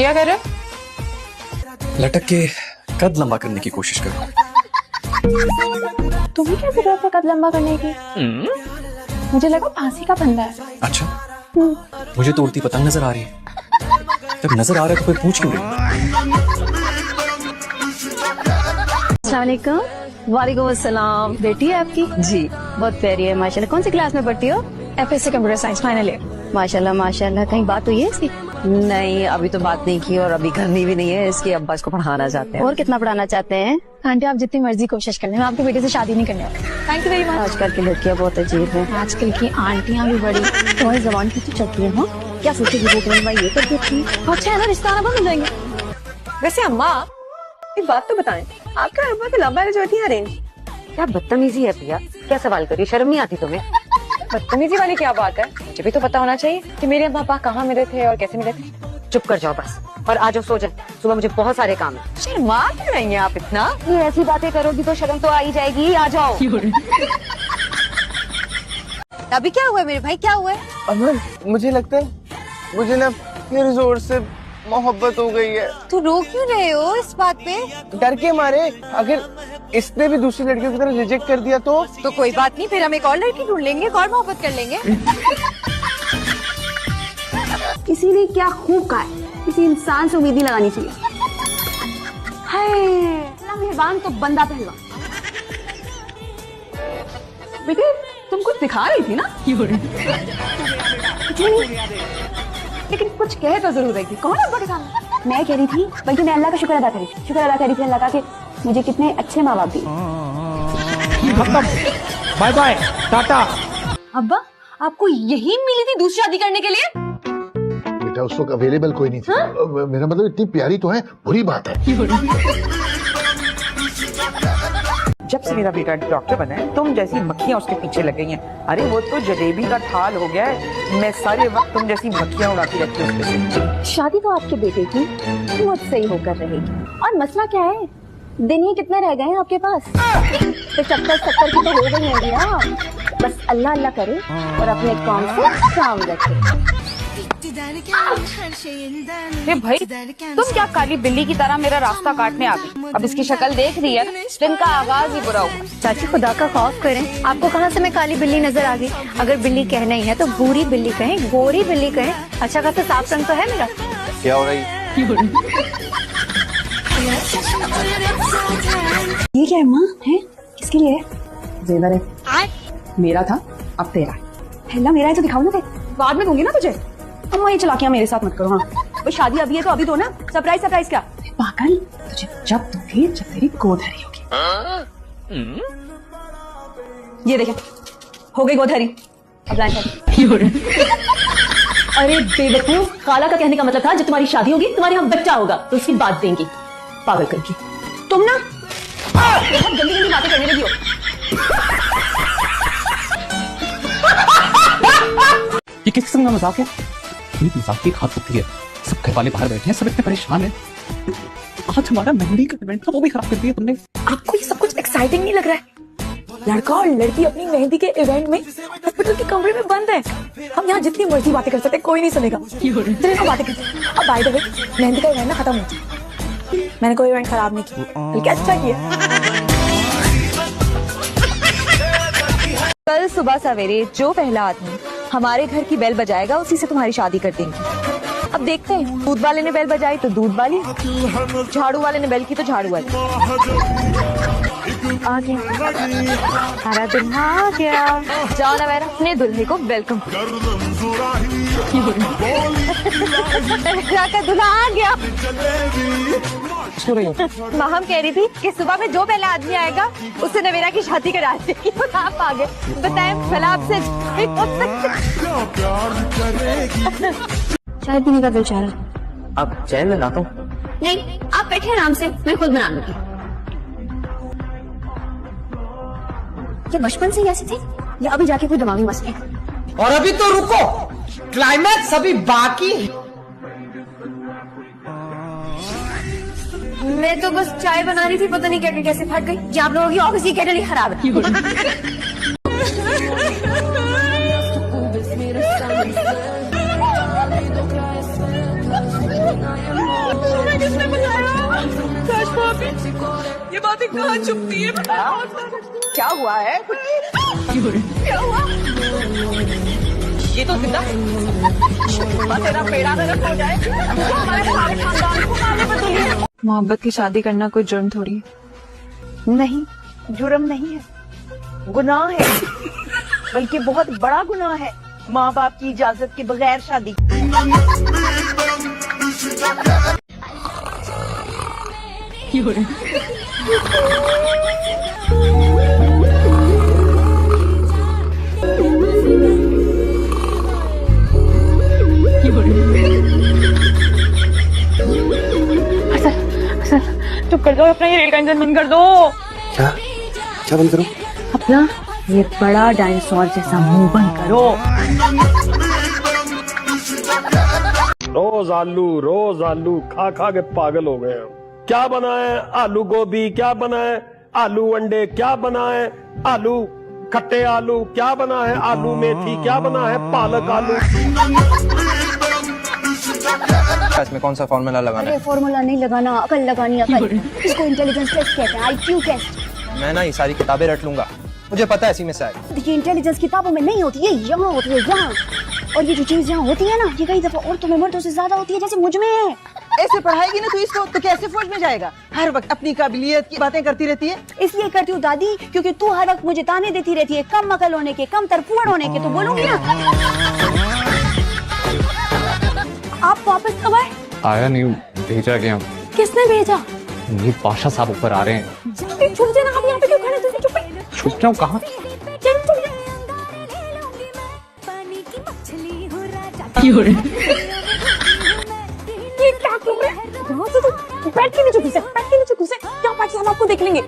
ये क्या कर रहे हो? लटक के कद लंबा करने की कोशिश करो। तुम्हें क्या जरूरत है कद लंबा करने की? मुझे लगा फांसी का फंदा है। अच्छा, मुझे तो उड़ती पतंग नजर आ रही है। जब नजर आ रहा है तो कोई पूछ क्यों रही? अस्सलामुअलैकुम। वालेकुम अस्सलाम। बेटी है आपकी? जी, बहुत प्यारी है माशाल्लाह। कौन सी क्लास में पढ़ती हो? FSC computer science final year. माशाल्लाह माशाल्लाह। कहीं बात हुई है इसकी? नहीं, अभी तो बात नहीं की और अभी करनी भी नहीं है। इसके अब्बा इसको पढ़ाना चाहते हैं। और कितना पढ़ाना चाहते हैं? आंटी आप जितनी मर्जी कोशिश कर लें, मैं आपके बेटे से शादी नहीं करने वाली। Thank you very much. आजकल की लड़कियां बहुत अजीब हैं। आजकल की आंटियां भी बड़ी तुम्हारी जबान की तो चलती है। हाँ, क्या सोचेगी वो तुम्हें भाई ये कर देती? अच्छा है ना, रिश्ता आना बंद हो जाएंगे। वैसे अम्मा एक बात तो बताएं, आपका अब्बा तो लव मैरिज होती है अरेंज? क्या बदतमीजी है प्रिया, क्या सवाल करिए, शर्म नहीं आती तुम्हें? बदतमीजी वाली क्या बात है? मुझे भी तो पता होना चाहिए कि मेरे अम्मा पापा कहाँ मिले थे और कैसे मिले थे। चुप कर जाओ बस और आ जाओ, सो जाओ। सुबह मुझे बहुत सारे काम है। शर्मा क्यों नहीं है आप इतना? ये ऐसी बातें करोगी तो शर्म तो आ ही जाएगी। आ जाओ। अभी क्या हुआ मेरे भाई, क्या हुआ है? अमन, मुझे लगता है मुझे ना फिर जोर से मोहब्बत हो गई है। तू रो क्यों रहे हो इस बात पे? डर के मारे, अगर इसने भी दूसरी लड़कियों की तरह रिजेक्ट कर दिया तो कोई बात नहीं, फिर हम एक और लड़की ढूंढ लेंगे, एक और मोहब्बत कर लेंगे। किसी ने क्या खूब कहा है, किसी इंसान से उम्मीद नहीं लगानी चाहिए। हाय अल्लाह मेहरबान तो बंदा पहलवान। बेटे तुम कुछ दिखा रही थी ना? लेकिन कुछ कह तो जरूर रही थी। कौन है अब्बा के सामने? मैं कह रही थी, बल्कि मैं अल्लाह का शुक्र अदा करी थी। शुक्र अदा करी थी अल्लाह का कि मुझे कितने अच्छे माँ बाप दिए। Bye bye tata. अब्बा आपको यही मिली थी दूसरी शादी करने के लिए? बेटा उस वक्त अवेलेबल कोई नहीं था। मेरा मतलब इतनी प्यारी तो है, बुरी बात है। जब से मेरा बेटा डॉक्टर बना है, तुम जैसी मक्खियां उसके पीछे लग गई हैं। अरे वो तो जलेबी का थाल हो गया है। मैं सारे वक्त तुम जैसी मक्खियां उड़ाती रहती हूँ उसके से। शादी तो आपके बेटे की बहुत सही होकर रहेगी। और मसला क्या है, दिन ही कितने रह गए हैं आपके पास? तो 70 की तो हो गई होंगी ना। बस अल्लाह अल्लाह करे और अपने काम से काम रखे। भाई तुम क्या काली बिल्ली की तरह मेरा रास्ता काटने आ गई? अब इसकी शक्ल देख रही है, दिन का आगाज ही बुरा होगा। चाची खुदा का खौफ करें, आपको कहाँ से मैं काली बिल्ली नजर आ गई? अगर बिल्ली कहना ही है तो भूरी बिल्ली कहें, गोरी बिल्ली कहें। अच्छा खासा साफ रंग तो है मेरा। क्या हो रही? ये क्या है माँ? है किसके लिए? जेवर है, मेरा था अब तेरा। पहला मेरा है तो दिखाओ ना। बाद में दूंगी ना तुझे। अम्मा ये चलाकियां मेरे साथ मत करो। हाँ वो शादी अभी है तो अभी दो ना। सरप्राइज सरप्राइज क्या पागल, तुझे जब दूंगी जब तेरी गोधरी होगी। ये देखे हो गई गोधरी। अब लाइन कर। अरे बेवकूफ, खाला का कहने का मतलब था जब तुम्हारी शादी होगी तुम्हारे यहाँ बच्चा होगा तो उसकी बात देंगी। पागल करके तुम ना बहुत गंदी गंदी बातें करने लगी हो। ये किस किस्म का मजाक है? मजाक की खाद होती है। सब घर वाले बाहर बैठे हैं, सब इतने परेशान हैं। आज हमारा मेहंदी का इवेंट था, वो भी खराब कर दिया तुमने। आपको ये सब कुछ एक्साइटिंग नहीं लग रहा है? लड़का और लड़की अपनी मेहंदी के इवेंट में हॉस्पिटल के कमरे में बंद है। हम यहाँ जितनी मर्जी बातें कर सकते हैं, कोई नहीं सुनेगा। चलिए बातें करते हैं। अब बाय द वे मेहंदी का इवेंट ना खत्म हो गया। मैंने कोई इवेंट खराब नहीं किया, बल्कि अच्छा किया। कल सुबह सवेरे जो पहला आदमी हमारे घर की बेल बजाएगा उसी से तुम्हारी शादी कर देंगे। अब देखते हैं, दूध वाले ने बेल बजाई तो दूध वाली, झाड़ू वाले ने बेल की तो झाड़ू वाली। आ गया हमारा दुल्हा आ गया। जाओ ना मेरा अपने दुल्हे को वेलकम। का दुल्हा आ गया। माँ हम कह रही थी कि सुबह में जो पहला आदमी आएगा उससे नवेरा की शादी करा देगी। आप आ गए, बताएं भला आपसे चाय पीने का दिल चाह रहा। अब चाय मैं लाता हूँ। नहीं आप बैठे आराम से, मैं खुद बना लूंगी। ये बचपन से ऐसी थी या अभी जाके कोई दिमागी मसले? और अभी तो रुको, क्लाइमैक्स अभी बाकी। मैं तो बस चाय बना रही थी, पता नहीं केटल कैसे फट गई। जी आप लोगों की ऑफिस की केटल ही खराब है। भाभी ये बातें कहाँ छुपती है? क्या हुआ है? क्या हुआ? ये तो जिंदा तेरा पेड़ा नरक हो जाए तो हमारे सारे खानदान को मारने पर तुली है। मोहब्बत की शादी करना कोई जुर्म थोड़ी है। नहीं, जुर्म नहीं है, गुनाह है, बल्कि बहुत बड़ा गुनाह है माँ बाप की इजाजत के बगैर शादी। चुप कर दो, अपना ये रेल का इंजन बंद कर दो। क्या बंद करूं? अपना ये बड़ा डायनासोर जैसा मुंह बंद करो। रोज आलू खा खा के पागल हो गए हैं। क्या बना है? आलू गोभी। क्या बना है? आलू अंडे। क्या बना है? आलू खट्टे आलू। क्या बना है? आलू मेथी। क्या बना है? पालक आलू। इसमें कौन सा फॉर्मूला लगाना अरे फॉर्मूला नहीं लगाना, अकल लगानी अकल। इसको इंटेलिजेंस टेस्ट कहते हैं, IQ टेस्ट। है? मैं ना ये सारी किताबें रट लूंगा, मुझे पता है इसी में से आएगा। देखिए इंटेलिजेंस किताबों में नहीं होती है, यहाँ होती है, यहाँ। और ये जो चीज यहाँ होती है ना, ये कई दफा औरतों में मर्दों से ज्यादा होती है, जैसे मुझ में है। ऐसे पढ़ाएगी ना तू इसको तो कैसे फौज में जाएगा? हर वक्त अपनी काबिलियत की बातें करती रहती है। इसलिए करती हूँ दादी, क्योंकि तू हर वक्त मुझे ताने देती रहती है कम अकल होने के, कम तरफुअड़ होने के, तो बोलूंगी ना। आप वापस कब आए? आया नहीं, भेजा गया। किसने भेजा? ये बादशाह साहब ऊपर आ रहे हैं। छुप जाना, आप यहाँ पे क्यों खड़े? तुझे चुप छुप जाऊं कहाँ? ये क्या कर रहे हैं? यहाँ से तो बैठ के नीचे घुसे, बैठ के नीचे घुसे। यहाँ बैठ के हम आपको देख लेंगे।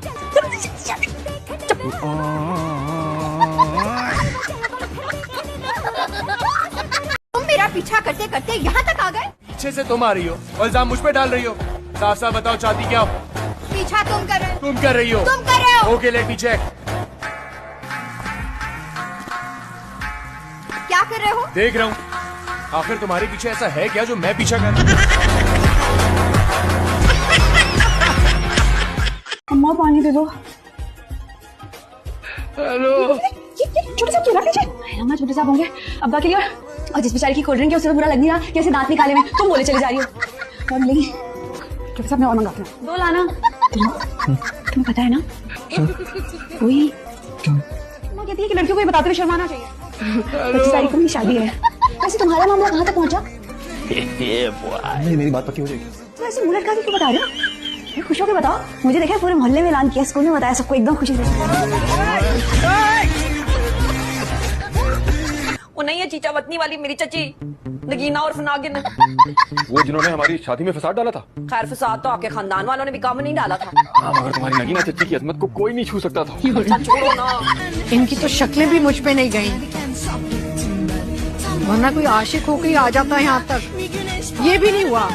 तुम मेरा पीछा करते करते यहाँ तक आ गए। पीछे से तुम आ रही हो और इल्जाम मुझ पे डाल रही हो। साफ साफ बताओ चाहती क्या हो? पीछा तुम कर रहे हो। तुम कर रही हो। तुम कर रहे हो। Okay let me check. क्या कर रहे हो? देख रहा हूँ आखिर तुम्हारे पीछे ऐसा है क्या जो मैं पीछा कर रहा हूँ? अम्मा पानी दे दो। हेलो। ये छोटे साहब क्यों रख लीजिए? अम्मा छोटे साहब होंगे अब्बा के लिए। और जिस बेचारी की कोल्ड ड्रिंक है उसे तो बुरा लग नहीं रहा कि ऐसे दांत निकाले में तुम बोले चले जा रही हो। और मिलेगी छोटे साहब, मैं और मंगाती हूँ। दो लाना। तुम्हें पता है ना वही माँ कहती है कि लड़कियों को ये बताते हुए शर्माना चाहिए। 25 तारीख को मेरी शादी है। वैसे तुम्हारा मामला कहाँ तक पहुँचा? नहीं मेरी बात पक्की हो जाएगी। तो ऐसे मुंह लटका के क्यों बता रहे हो? ये खुश होकर बताओ। मुझे देखा पूरे मोहल्ले में ऐलान किया, स्कूल में बताया, सबको एकदम खुशी से। वो नहीं है चीचा वतनी वाली मेरी चची नगीना और फनागिन, वो जिन्होंने हमारी शादी में फसाद डाला था। खैर फसाद तो आपके खानदान वालों ने भी काम नहीं डाला था। मगर तुम्हारी नगीना चच्ची की अजमत को कोई नहीं छू सकता था। अच्छा छोड़ो ना। इनकी तो शक्लें भी मुझ पे नहीं गई, वरना कोई आशिक होकर आ जाता है यहाँ तक। ये भी नहीं हुआ।